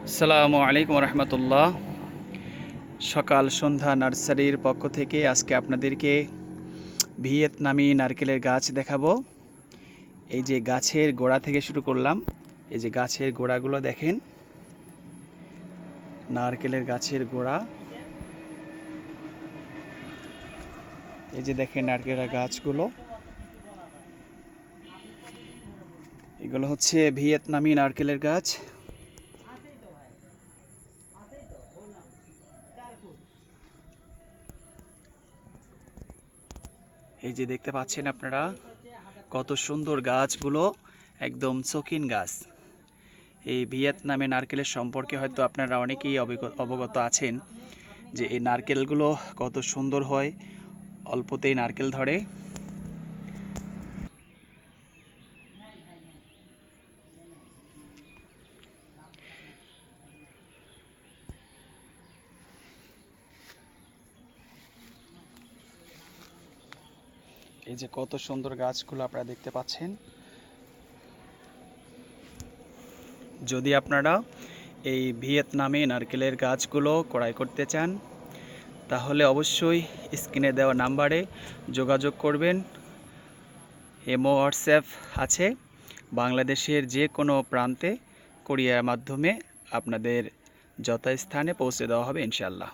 আসসালামু আলাইকুম রহমতুল্লাহ। সকাল সন্ধ্যা নার্সারির পক্ষ থেকে আজকে আপনাদেরকে ভিয়েতনামি নারকেলের গাছ দেখাবো। এই যে গাছের গোড়া থেকে শুরু করলাম। এই যে গাছের গোড়াগুলো দেখেন, নারকেলের গাছের গোড়া। এই যে দেখেন নারকেলের গাছগুলো, এগুলো হচ্ছে ভিয়েতনামি নারকেলের গাছ। এই যে দেখতে পাচ্ছেন আপনারা কত সুন্দর গাছগুলো, একদম শৌখিন গাছ। এই ভিয়েতনামে নারকেলের সম্পর্কে হয়তো আপনারা অনেকেই অবগত আছেন যে এই নারকেলগুলো কত সুন্দর হয়, অল্পতেই নারকেল ধরে। এই যে কত সুন্দর গাছগুলো আপনারা দেখতে পাচ্ছেন। যদি আপনারা এই ভিয়েতনামে নারকেলের গাছগুলো ক্রয় করতে চান তাহলে অবশ্যই স্ক্রিনে দেওয়া নাম্বারে যোগাযোগ করবেন। ইমো হোয়াটসঅ্যাপ আছে। বাংলাদেশের যে কোনো প্রান্তে কুরিয়ার মাধ্যমে আপনাদের যথাস্থানে পৌঁছে দেওয়া হবে ইনশাআল্লাহ।